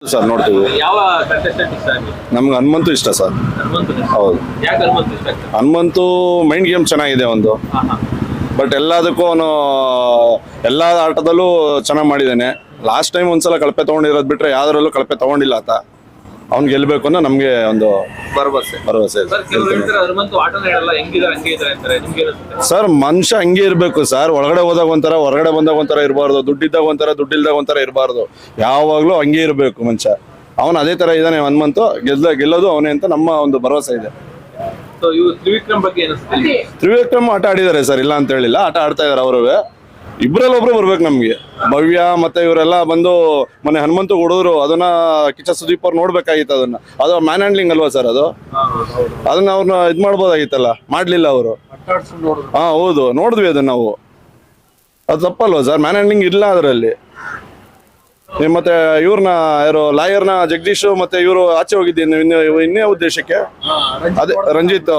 Sir ನೋಡ್ತೀವಿ. ಯಾವ contestant ಇಷ್ಟ ಆಗಿ? ನಮ್ಗೆ ಹನುಮಂತು ಇಷ್ಟ ಸರ್. ಹನುಮಂತು ಹೌದು. ಯಾಕೆ ಹನುಮಂತು ಇಷ್ಟ ಆಗ್ತದೆ? ಹನುಮಂತು ಮೈಂಡ್ ಗೇಮ್ ಚೆನ್ನಾಗಿದೆ ಒಂದು, ಬಟ್ ಎಲ್ಲದಕ್ಕೂ ಅವನು ಎಲ್ಲ ಆಟದಲ್ಲೂ ಚೆನ್ನಾಗಿ ಮಾಡಿದ್ದಾನೆ. ಲಾಸ್ಟ್ ಟೈಮ್ ಒಂದ್ಸಲ ಕಳಪೆ ತಗೊಂಡಿರೋದು ಬಿಟ್ರೆ ಯಾವ್ದ್ರಲ್ಲೂ ಕಳಪೆ ತಗೊಂಡಿಲ್ಲ ಆತ. ಅವ್ನು ಗೆಲ್ಬೇಕು ಅನ್ನೋ ನಮ್ಗೆ ಒಂದು ಭರವಸೆ ಸರ್, ಕೆಲವರು ಹೇಳ್ತಾರೆ ಹನುಮಂತು ಆಟನೇ ಆಡಲ್ಲ, ಹೆಂಗಿದ್ದಾರೆ ಹಂಗೆ ಇದ್ದಾರೆ ಅಂತಾರೆ. ನಿಮ್ಗೆ ಅನಿಸುತ್ತೆ? ಸರ್ ಮನುಷ್ಯ ಹಂಗೆ ಇರ್ಬೇಕು ಸರ್. ಒಳಗಡೆ ಹೋದಾಗ ಒಂಥರ, ಹೊರಗಡೆ ಬಂದಾಗ ಒಂಥರ ಇರಬಾರ್ದು. ದುಡ್ಡಿದ್ದಾಗ ಒಂಥರ, ದುಡ್ಡಿಲ್ದಾಗ ಒಂಥರ ಇರಬಾರ್ದು. ಯಾವಾಗ್ಲೂ ಹಂಗೆ ಇರಬೇಕು ಮನುಷ್ಯ. ಅವನು ಅದೇ ತರ ಇದ್ದಾನೆ ಹನುಮಂತು. ಗೆಲ್ಲೋದು ಅವನೇ ಅಂತ ನಮ್ಮ ಒಂದು ಭರವಸೆ ಇದೆ. ತ್ರಿವಿಕ್ರಮ್ ಬಗ್ಗೆ ಏನಿಸುತ್ತೆ? ತ್ರಿವಿಕ್ರಮ್ ಆಟ ಆಡಿದ್ದಾರೆ ಸರ್, ಇಲ್ಲ ಅಂತ ಹೇಳಿಲ್ಲ, ಆಟ ಆಡ್ತಾ ಇದಾರೆ ಅವರು. ಇಬ್ಬರಲ್ಲಿ ಒಬ್ರು ಬರ್ಬೇಕು ನಮ್ಗೆ. ಭವ್ಯ ಮತ್ತೆ ಇವರೆಲ್ಲ ಬಂದು ಮೊನ್ನೆ ಹನುಮಂತು ಹೊಡೆದ್ರು, ಅದನ್ನ ಕಿಚ್ಚ ಸುದೀಪ್ ಅವ್ರು ನೋಡ್ಬೇಕಾಗಿತ್ತು. ಅದು ಮ್ಯಾನ್ ಹ್ಯಾಂಡ್ಲಿಂಗ್ ಅಲ್ವಾ ಸರ್ ಅದು. ಅದನ್ನ ಅವ್ರನ್ನ ಇದ್ ಮಾಡ್ಬೋದಾಗಿತ್ತಲ್ಲ, ಮಾಡ್ಲಿಲ್ಲ ಅವರು. ಹಾ ಹೌದು, ನೋಡಿದ್ವಿ ಅದನ್ನ ನಾವು. ಅದು ತಪ್ಪಲ್ವಾ ಸರ್? ಮ್ಯಾನ್ ಹ್ಯಾಂಡ್ಲಿಂಗ್ ಇಲ್ಲ ಅದರಲ್ಲಿ. ಮತ್ತೆ ಇವ್ರನ್ನ ಯಾರು ಲಾಯರ್ನ ಜಗದೀಶ್ ಮತ್ತೆ ಇವರು ಆಚೆ ಹೋಗಿದ್ದೀನಿ ಇನ್ನೇ ಉದ್ದೇಶಕ್ಕೆ. ಅದೇ ರಂಜಿತ್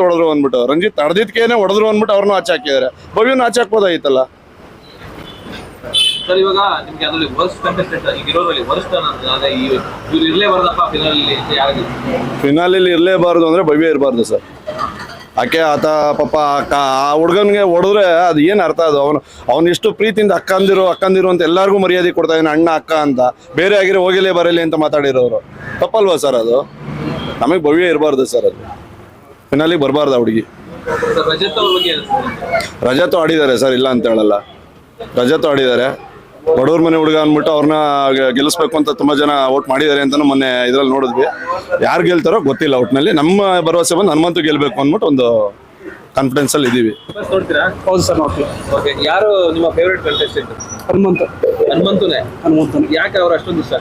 ಹೊಡೆದ್ರು ಅಂದ್ಬಿಟ್ಟು, ರಂಜಿತ್ ತಡೆದಿದ್ಕೇನೆ ಹೊಡೆದ್ರು ಅಂದ್ಬಿಟ್ಟು ಅವ್ರನ್ನ ಆಚೆ ಹಾಕಿದ್ದಾರೆ. ಭವ್ಯನ ಆಚೆ ಹಾಕ್ಬೋದಾಗಿತ್ತಲ್ಲ. ಸರ್, ಇವಾಗ ನಿಮ್ಗೆ ಅದರಲ್ಲಿ ವರ್ಸ್ಟ್ ಕಂಟೆಸ್ಟೆಂಟ್ ಈಗ ಇರೋರಲ್ಲಿ ವರ್ಸ್ಟ್ ಅನ್ನೋದು ಇವ್ರು ಇರ್ಲೇಬಾರ್ದಪ್ಪ ಫಿನಾಲಿಲಿ ಇರ್ಲೇಬಾರ್ದು ಅಂದ್ರೆ ಭವ್ಯ ಇರಬಾರ್ದು ಸರ್. ಆಕೆ ಆತ ಪಾಪ ಆ ಹುಡುಗನ್ಗೆ ಹೊಡೆದ್ರೆ ಅದು ಏನ್ ಅರ್ಥ? ಅದು ಅವ್ನು ಎಷ್ಟು ಪ್ರೀತಿಯಿಂದ ಅಕ್ಕಂದಿರು ಅಂತ ಎಲ್ಲಾರ್ಗು ಮರ್ಯಾದೆ ಕೊಡ್ತಾ ಇದ್ದಾನೆ, ಅಣ್ಣ ಅಕ್ಕ ಅಂತ. ಬೇರೆ ಆಗಿರೋ ಹೋಗಿಲೇ ಬರಲಿ ಅಂತ ಮಾತಾಡಿರೋರು ತಪ್ಪಲ್ವಾ ಸರ್? ಅದು ನಮಗೆ ಭವ್ಯ ಇರಬಾರ್ದು ಸರ್. ಅದು ಫಿನಾಲಿಗೆ ಬರಬಾರ್ದು ಆ ಹುಡುಗಿ. ರಜತ್ ಆಡಿದ್ದಾರೆ ಸರ್, ಇಲ್ಲ ಅಂತ ಹೇಳಲ್ಲ. ರಜತ್ ಆಡಿದ್ದಾರೆ. ಬಡವ್ರ ಮನೆ ಹುಡುಗ ಅಂದ್ಬಿಟ್ಟು ಅವ್ರನ್ನ ಗೆಲ್ಲಿಸ್ಬೇಕು ಅಂತ ತುಂಬಾ ಜನ ವೋಟ್ ಮಾಡಿದ್ದಾರೆ ಅಂತ ಮೊನ್ನೆ ಇದ್ರಲ್ಲಿ ನೋಡಿದ್ವಿ. ಯಾರು ಗೆಲ್ತಾರೋ ಗೊತ್ತಿಲ್ಲ. ಒಟ್ಟಿನಲ್ಲಿ ನಮ್ಮ ಭರವಸೆ ಬಂದು ಹನುಮಂತು ಗೆಲ್ಬೇಕು ಅಂದ್ಬಿಟ್ಟು ಒಂದು ಕಾನ್ಫಿಡೆನ್ಸ್ ಅಲ್ಲಿ ಇದೀವಿ. ಹೌದು ಸರ್, ನೋಡ್ತೀವಿ. ಯಾರು ನಿಮ್ಮ ಫೇವರೇಟ್ ಕಂಟೆಸ್ಟೆಂಟ್? ಹನುಮಂತನೇ. ಯಾಕೆ ಅವ್ರು ಅಷ್ಟೊಂದು ಇಷ್ಟ?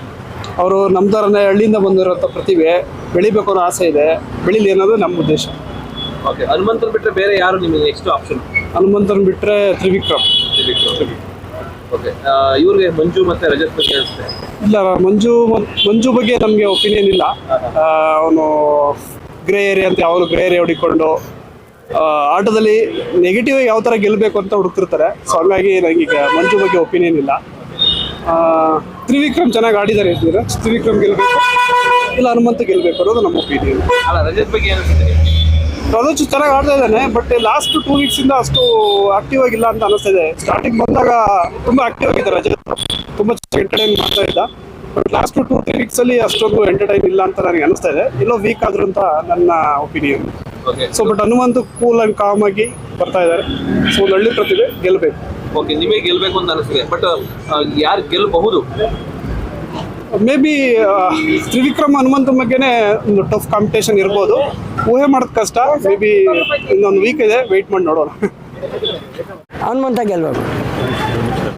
ಅವರು ನಮ್ಮ ಥರನೇ ಹಳ್ಳಿಯಿಂದ ಬಂದಿರೋಂಥ ಪ್ರತಿಭೆ, ಬೆಳಿಬೇಕು ಅನ್ನೋ ಆಸೆ ಇದೆ. ಬೆಳಿಲಿ ಅನ್ನೋದು ನಮ್ಮ ಉದ್ದೇಶ. ಹನುಮಂತನ್ ಬಿಟ್ಟರೆ ಬೇರೆ ಯಾರು ನಿಮಗೆ ನೆಕ್ಸ್ಟ್ ಆಪ್ಷನ್? ಹನುಮಂತನ್ ಬಿಟ್ಟರೆ ತ್ರಿವಿಕ್ರಮ್. ಇವ್ರಿಗೆ ಮಂಜು ಮತ್ತೆ ರಜತ್ ಬಗ್ಗೆ ಅನಿಸುತ್ತೆ? ಇಲ್ಲ, ಮಂಜು ಬಗ್ಗೆ ನಮಗೆ ಒಪಿನಿಯನ್ ಇಲ್ಲ. ಅವನು ಗ್ರೇ ಏರಿಯಾ ಅಂತ ಯಾವಾಗಲೂ ಗ್ರೇ ಏರಿಯಾ ಹೊಡಿಕೊಂಡು ಆಟದಲ್ಲಿ ನೆಗೆಟಿವ್ ಯಾವ ಥರ ಗೆಲ್ಲಬೇಕು ಅಂತ ಹುಡುಕ್ತಿರ್ತಾರೆ. ಸೊ ಹಂಗಾಗಿ ನನಗೀಗ ಮಂಜು ಬಗ್ಗೆ ಒಪಿನಿಯನ್ ಇಲ್ಲ. ತ್ರಿವಿಕ್ರಮ್ ಚೆನ್ನಾಗಿ ಆಡಿದ್ದಾರೆ ಇದ್ದಾರೆ. ತ್ರಿವಿಕ್ರಮ್ ಗೆಲ್ಲಬೇಕು, ಇಲ್ಲ ಹನುಮಂತ ಗೆಲ್ಲಬೇಕು ಅನ್ನೋದು ನಮ್ಮ ಒಪಿನಿಯನ್. ರಜತ್ ಬಗ್ಗೆ ಏನಿಸುತ್ತೆ? ರಜತ್ ಚೆನ್ನಾಗಿ ಆಡ್ತಾ ಇದ್ದಾನೆ, ಬಟ್ ಲಾಸ್ಟ್ 2 weeks ಇಂದ ಅಷ್ಟು ಆಕ್ಟಿವ್ ಆಗಿಲ್ಲ ಅಂತ ಅನಿಸ್ತಾ ಇದೆ. ಸ್ಟಾರ್ಟಿಂಗ್ ಬಂದಾಗ ತುಂಬಾ ಆಕ್ಟಿವ್ ಆಗಿದೆ ರಜತ್, ತುಂಬಾ ಎಂಟರ್ಟೈನ್ ಮಾಡ್ತಾ ಇದ್ದ. ಬಟ್ ಲಾಸ್ಟ್ 2-3 weeks ಅಲ್ಲಿ ಅಷ್ಟೊಂದು ಎಂಟರ್ಟೈನ್ ಇಲ್ಲ ಅಂತ ನನಗೆ ಅನಿಸ್ತಾ ಇದೆ. ಎಲ್ಲೋ ವೀಕ್ ಆದ್ರು ಅಂತ ನನ್ನ opinion. So but Hanumanthu cool and com ಆಗಿ ಬರ್ತಾ ಇದ್ದಾರೆ. ಸೊ ಒಂದು ಹಳ್ಳಿ ಪ್ರತಿಭೆ ಗೆಲ್ಲಬೇಕು. ನಿಮಗೆ ಗೆಲ್ಲಬೇಕು ಅಂತ ಅನಿಸ್ತಿದೆ, ಬಟ್ ಯಾರು ಗೆಲ್ಲಬಹುದು? ಮೇ ಬಿ ತ್ರಿವಿಕ್ರಮ್ ಹನುಮಂತ ಬಗ್ಗೆನೇ ಒಂದು ಟಫ್ ಕಾಂಪಿಟೇಷನ್ ಇರ್ಬೋದು. ಊಹೆ ಮಾಡೋದು ಕಷ್ಟ. ಮೇ ಬಿ ಇನ್ನೊಂದು ವೀಕ್ ಇದೆ, ವೆಯ್ಟ್ ಮಾಡಿ ನೋಡೋಣ. ಹನುಮಂತ ಗೆಲ್ಬೇಕು.